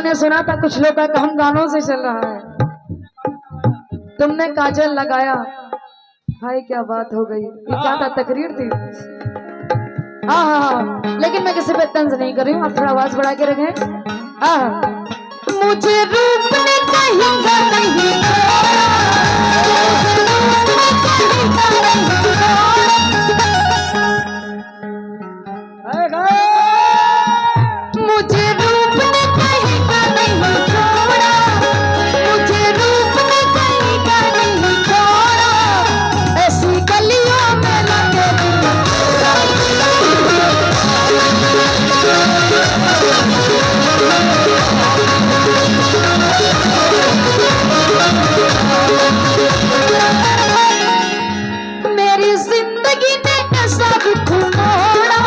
मैंने सुना था कुछ लोग का काम गानों से चल रहा है, तुमने काजल लगाया भाई, क्या बात हो गई। ये क्या था, तकरीर थी? हाँ, लेकिन मैं किसी पे तंज नहीं कर रही हूँ, आप थोड़ा आवाज बढ़ा के रखें। मुझे रूप ने कहेगा नहीं, मुझे रूप ने कहेगा नहीं छोड़ा, मुझे रूप ने कहेगा नहीं छोड़ा, ऐसी गलियों में लगे मेरी जिंदगी ने ऐसा रुख मोड़ा,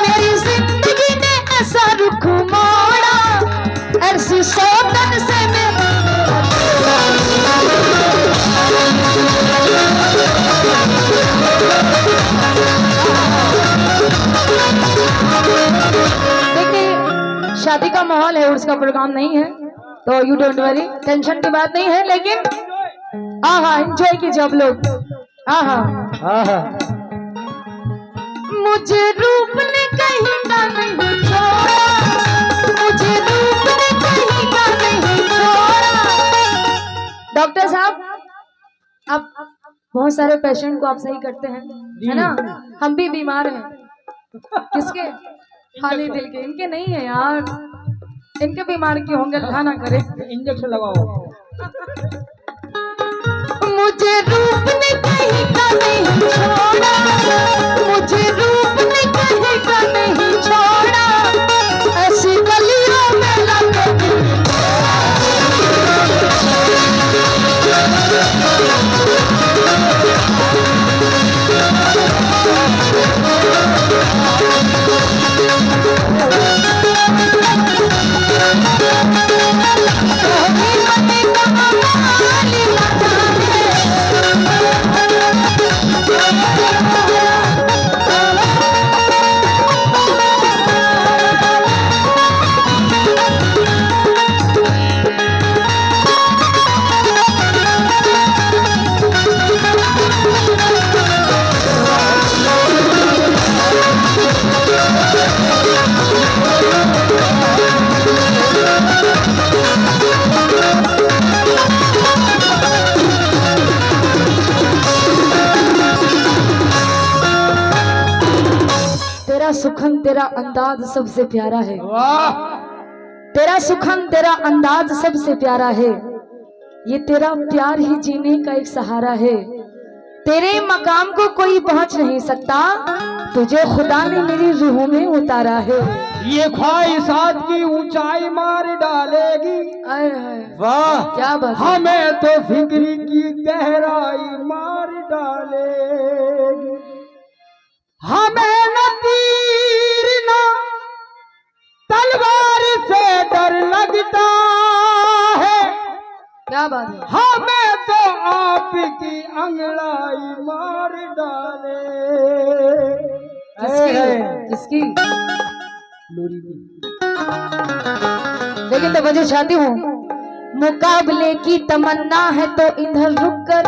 मेरी जिंदगी ने ऐसा रुख मोड़ा, ऐसी सौतन से देखिए, शादी का माहौल है, उसका प्रोग्राम नहीं है, तो यू डोंट वरी, टेंशन की बात नहीं है। लेकिन एंजॉय कीजिए आप लोग। मुझे रूप ने कहेगा नहीं छोड़ा, मुझे रूप ने कहेगा नहीं छोड़ा। डॉक्टर साहब, आप बहुत सारे पेशेंट को आप सही करते हैं, है ना? हम भी बीमार हैं। किसके? खाली दिल के। इनके नहीं है यार, इनके बीमार क्यों होंगे, अल्लाह ना करे। इंजेक्शन लगाओ। मुझे रूप ने कहेगा नहीं छोड़ा, मुझे रूप ने कहेगा नहीं छोड़ा, ऐसी गलियों में लगे तेरा सुखन तेरा अंदाज सबसे प्यारा है, तेरा सुखन तेरा अंदाज सबसे प्यारा है, ये तेरा प्यार ही जीने का एक सहारा है, तेरे मकाम को कोई पहुंच नहीं सकता, तुझे खुदा ने मेरी रूह में उतारा है। ये ख्वाहिशात की ऊंचाई मार डालेगी, वाह क्या बात, हमें तो फिक्र की गहराई मार डालेगी, हमें न तीर न तलवार से डर लगता है, क्या बात है, हमें तो आपकी अंगड़ाई मार डाले। किसकी? लेकिन तो वजह चाहती हूँ, मुकाबले की तमन्ना है तो इधर रुक कर,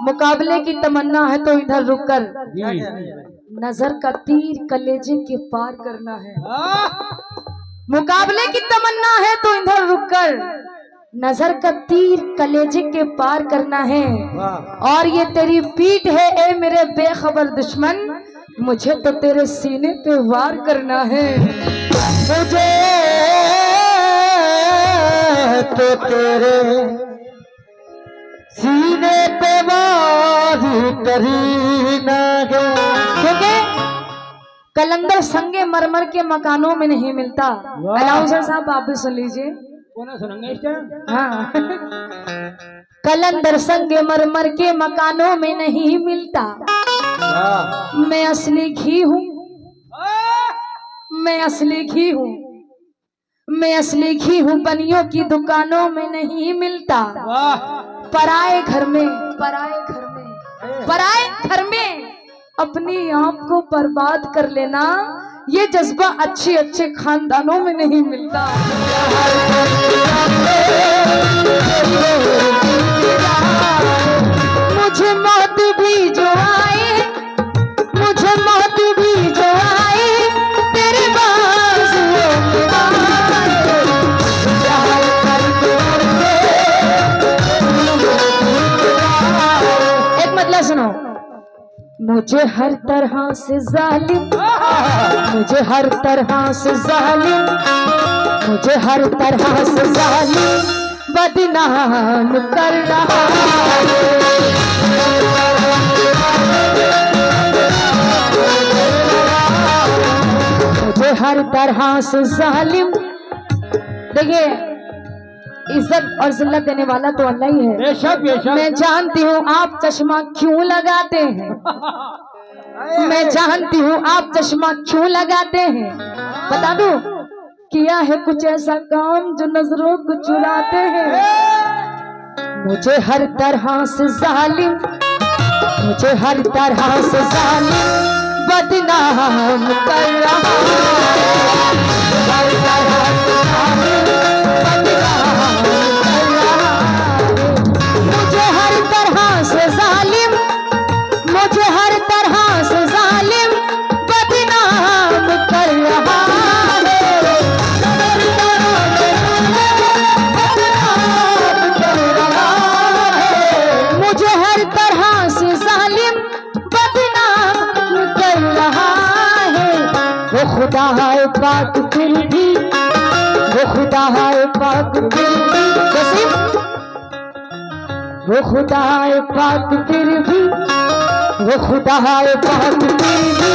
मुकाबले की तमन्ना है तो इधर रुक कर, नजर का तीर कलेजे के पार करना है, मुकाबले की तमन्ना है तो इधर रुक कर, नजर का तीर कलेजे के पार करना है, और ये तेरी पीठ है ए मेरे बेखबर दुश्मन, मुझे तो तेरे सीने पे वार करना है, मुझे तो तेरे सीने पे वार करना है, क्योंकि कलंदर संगे मरमर के मकानों में नहीं मिलता। अनाउंसर साहब आप भी सुन लीजिए। कौन सुनेंगे इस टाइम? हाँ कलंदर संगे मरमर के मकानों में नहीं मिलता, मैं असली घी हूँ, मैं असली घी हूँ, मैं असली घी हूँ, बनियों की दुकानों में नहीं मिलता, पराए घर में, पराए घर में, पराए घर में अपनी आप को बर्बाद कर लेना, ये जज्बा अच्छे अच्छे खानदानों में नहीं मिलता। मुझे मौत भी जो आए, मुझे मौत भी जो आए, तेरे बाजुओं में आए। एक मतलब सुनो, मुझे हर तरह से जालिम, मुझे हर तरह से जालिम, मुझे हर तरह से जालिम बदनाम कर रहा है। मुझे हर तरह से जालिम, देखिए इज्जत और जिल्लत देने वाला तो अल्लाह ही है। बेशक बेशक। मैं जानती हूँ आप चश्मा क्यों लगाते हैं, मैं जानती हूँ आप चश्मा क्यों लगाते हैं। बता दूं, किया है कुछ ऐसा काम जो नजरों को चुराते हैं। मुझे हर तरह से जालिम, मुझे हर तरह से जालिम बदनाम कर रहा है। हर तरह से जालिम बदनाम कर रहा है। मुझे हर तरह से जालिम, मुझे हर तरह से जालिम बदनाम कर रहा है। मुझे हर तरह से जालिम बदनाम कर रहा है। वो खुदा है पाक फिर भी, वो खुदा है पाक फिर भी, वो खुदा है पाक फिर भी, वो खुदा है पाक फिर भी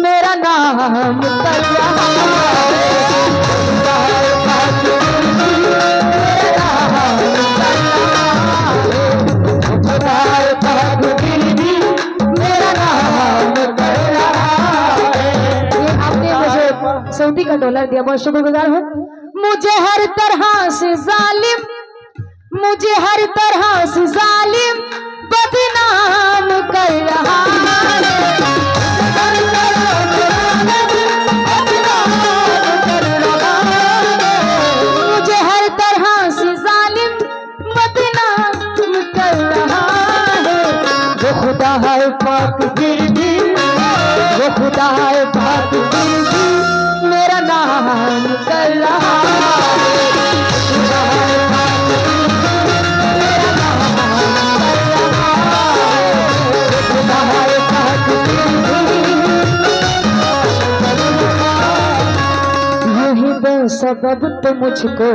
मेरा नाम कर रहा है। खुदा है पाक फिर भी मेरा नाम कर रहा है। खुदा है पाक फिर भी मेरा नाम कर रहा है। ये आपने मुझे सऊदी का डॉलर दिया, बहुत शुक्रगुजार हूँ। मुझे हर तरह से जालिम, मुझे हर तरह से जालिम बदनाम कर रहा है। मुझे हर तरह से जालिम बदनाम कर रहा है। वो खुदा है पाक फिर भी, वो खुदा है पाक फिर भी मेरा नाम कर रहा है। सबब तो मुझको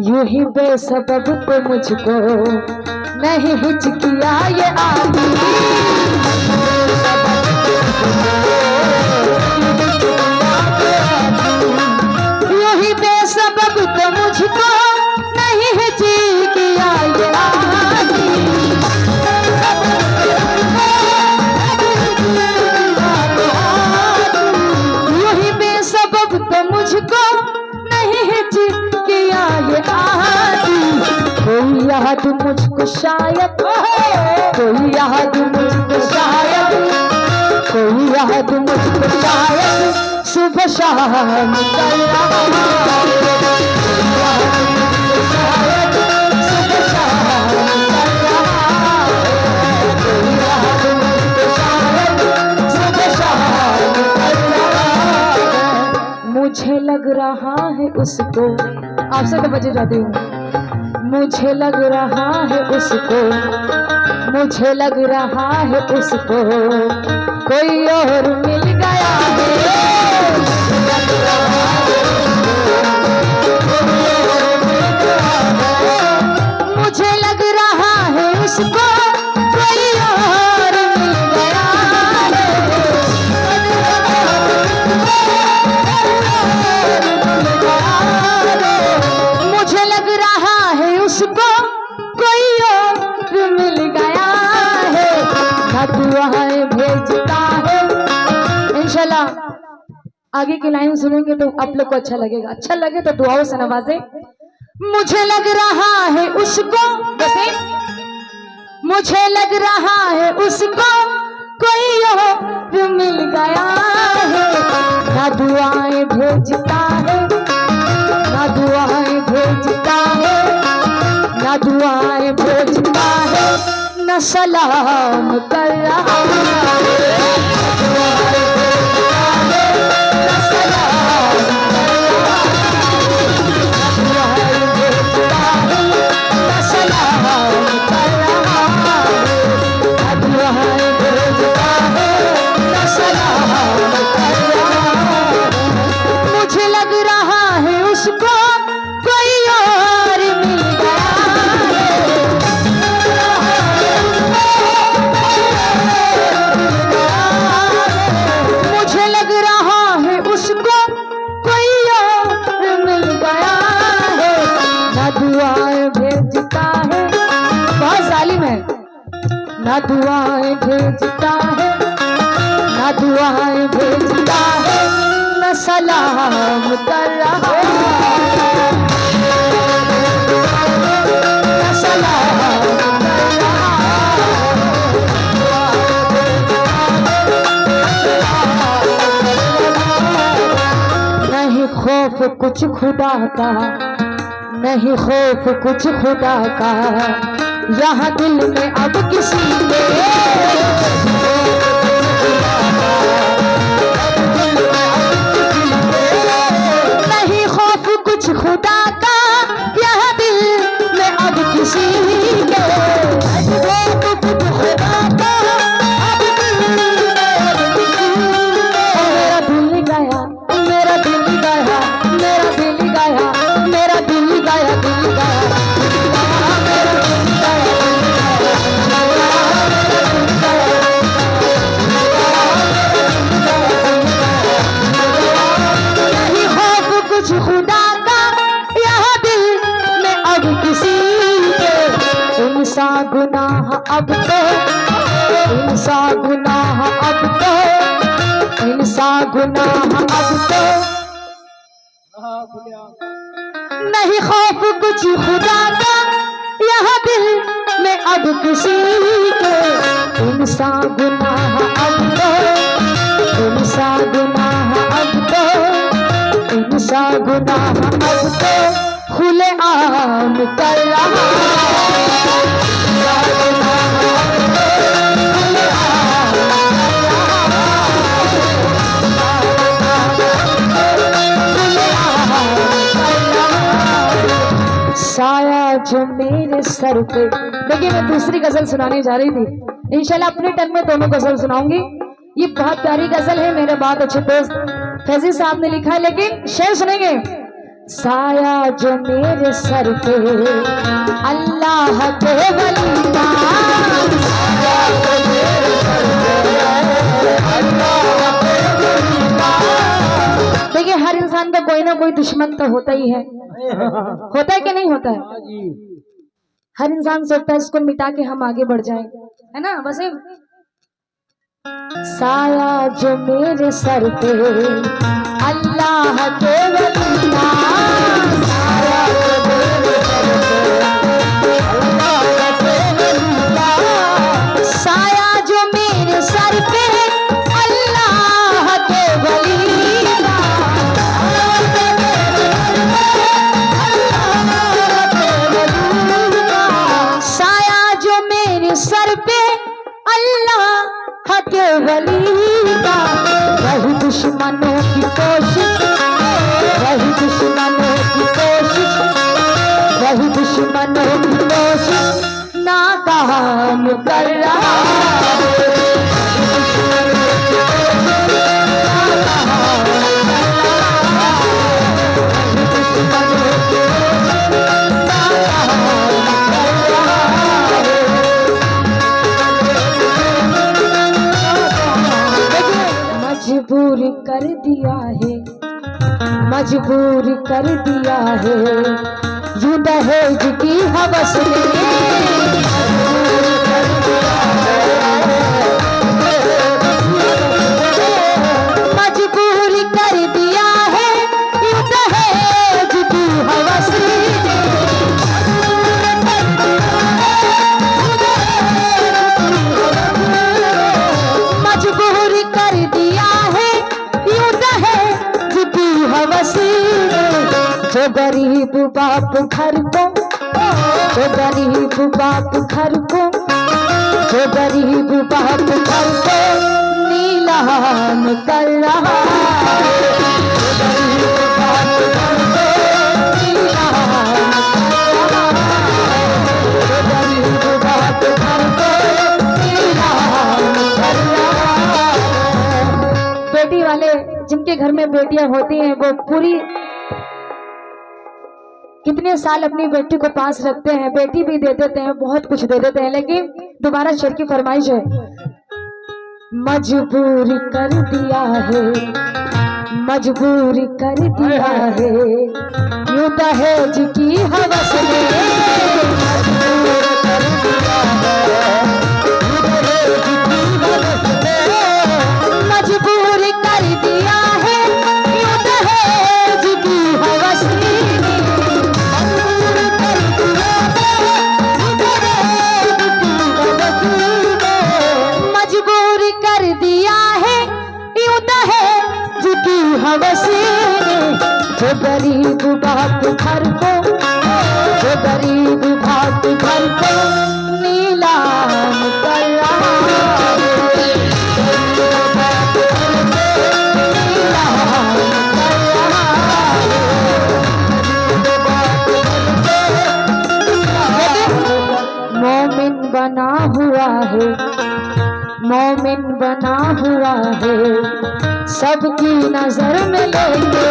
यूं ही बेसबब तो मुझको नहीं हिचकिया ये आदमी। यूं ही बेसबब तो मुझको नहीं हिचकिया ये आदमी। मुझको नहीं हिचकिया ये आदमी। कोई याद मुझको शायद, कोई याद मुझको शायद, कोई याद मुझको शायद सुबह शाम कर रहा है। शायद सुबह शाम कर रहा है। कोई याद मुझको शायद सुबह शाम कर रहा है। मुझे लग रहा है उसको, आपसे तो बचे जाती हूँ। मुझे लग रहा है उसको, मुझे लग रहा है उसको कोई और मिल गया है। लग रहा है मुझे लग रहा है उसको कोई और मिल गया है। मुझे लग रहा है उसको कोई और मिल गया है। ना दुआएं भेजता है। इंशाल्लाह आगे की लाइन सुनेंगे तो आप लोग को अच्छा लगेगा। अच्छा लगे तो दुआओं से नवाजे। मुझे लग रहा है उसको, जैसे मुझे लग रहा है उसको कोई और मिल गया है। ना दुआएं भेजता है, ना दुआएं भेजता है, ना दुआएं भेजता है, न सलाम कर रहा है। मुझे लग रहा है उसको कोई और मिल गया है। मुझे लग रहा है उसको कोई और मिल गया है। ना दुआएं भेजता है, बहुत जालिम है, ना दुआएं भेजता है, ना दुआएं भेजता है, न सलाम कर रहा है, न सलाम कर रहा है। नहीं खौफ कुछ खुदा का, नहीं खौफ कुछ खुदा का, यहाँ दिल में अब किसी के। नहीं खौफ कुछ खुदा का, यहाँ दिल में अब किसी के। मेरा दिल गया, मेरा दिल गया, मेरा दिल गया, मेरा दिल गया, दिल गया। कुछ खुदा का यहाँ दिल में अब किसी के। इंसा गुनाह अब तो, इंसा गुनाह अब तो, इंसा गुनाह अब तो। नहीं खौफ कुछ खुदा का यहाँ दिल में अब किसी के। इंसा गुनाह अब तो, इंसा गुनाह अब तो, इंसा गुनाह अब तो खुले आम कर रहा है। साया जो मेरे सर पे। देखिए मैं दूसरी गजल सुनाने जा रही थी, इंशाल्लाह अपने टन में दोनों गजल सुनाऊंगी। ये बहुत प्यारी गजल है, मेरे बहुत अच्छे दोस्त फैजी साहब ने लिखा है, लेकिन शेर सुनेंगे। साया जो मेरे सर पे अल्लाह के वली का, साया जो मेरे सर पे अल्लाह के वली का। देखिए हर इंसान का कोई ना कोई दुश्मन तो होता ही है, होता है कि नहीं होता है। हर इंसान सोचता है इसको मिटा के हम आगे बढ़ जाएं, है ना। बस साया जो मेरे सर पे अल्लाह के वली का, साया जो मेरे सर पे अल्लाह के वली का, साया जो मेरे सर पे अल्लाह के वली का, साया जो मेरे सर पे अल्लाह के वली का। वही दुश्मनों की कोशिश, वही दुश्मनों की कोशिश, वही दुश्मनों की कोशिश नाकाम कर रहा है। मजबूर कर दिया है, मजबूर कर दिया है, यूं दहेज की हवस ने। मजबूर कर दिया है, यूं दहेज की हवस ने। जो गरीब बाप घर को, जो गरीब बाप घर को, जो गरीब बाप घर को नीलाम कर रहा है। जो गरीब बाप घर को नीलाम कर रहा है। जो गरीब बाप घर को नीलाम कर रहा है। बेटी वाले जिनके घर में बेटियां होती हैं वो पूरी कितने साल अपनी बेटी को पास रखते हैं, बेटी भी दे देते हैं, बहुत कुछ दे देते हैं, लेकिन दोबारा शेर की फरमाइश है, मजबूर कर दिया है, मजबूर कर दिया है, यूं दहेज की हवस ने मजबूर कर दिया है, यूं दहेज की हवस ने मजबूर कर दिया है, यूं दहेज की हवस ने जो गरीब बाप घर को, जो गरीब बाप घर को नीलाम कर रहा है। नीलाम कर रहा है। मोमिन बना हुआ है, मोमिन बना हुआ है, सबकी नजर में लेके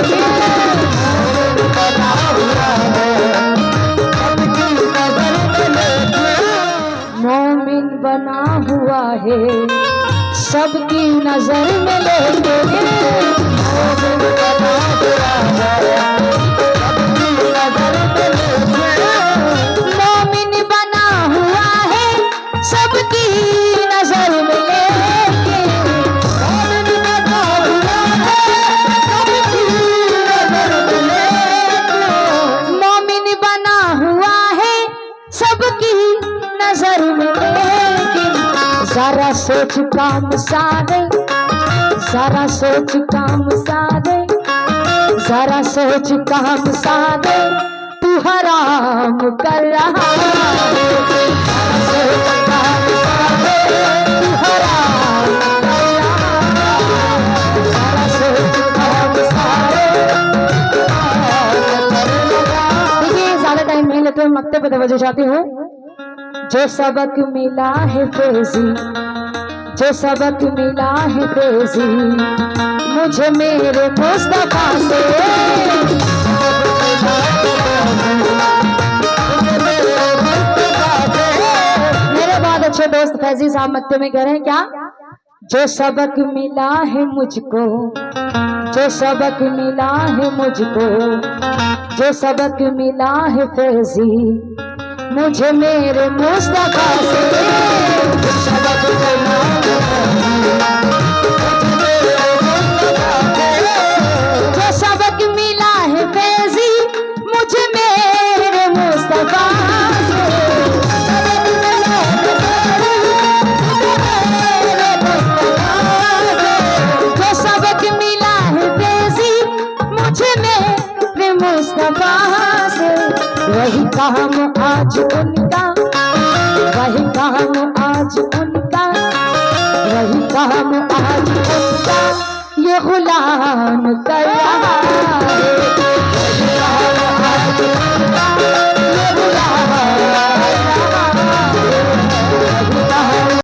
बना हुआ है, सबकी नजर में लेके मोमिन बना हुआ है, सबकी नजर में लेके मोमिन बना हुआ है, सबकी नजर में लेके मोमिन बना हुआ है, सबकी नजर में लेके मोमिन बना हुआ है, सबकी नजर में लेकिन जरा सोच काम सारे, जरा सोच काम सारे, जरा सोच काम सारे, तू हराम कर रहा है। जरा सोच काम सारे, तू हराम कर रहा है। जरा सोच काम सारे, देखिए ज्यादा टाइम नहीं लेते, मक्ते पे तवज्जो चाहती हूँ। जो सबक मिला है फैजी, जो सबक मिला है फैजी, मुझे मेरे मुस्तफा से, मेरे बहुत अच्छे दोस्त फैजी साहब मक्ते में कह रहे हैं क्या, जो सबक मिला है मुझको, जो सबक मिला है मुझको, जो सबक मिला है फैजी, मुझे मेरे मुस्तफा से सबक मिला है, जो सबक मिला है फैजी, मुझे मेरे मुस्तफा से जो सबक मिला है फैजी, मुझे मेरे मुस्तफा से वही काम आज उनका, वही काम आज उनका, वही काम आज उनका, ये गुलाम कर रहा है।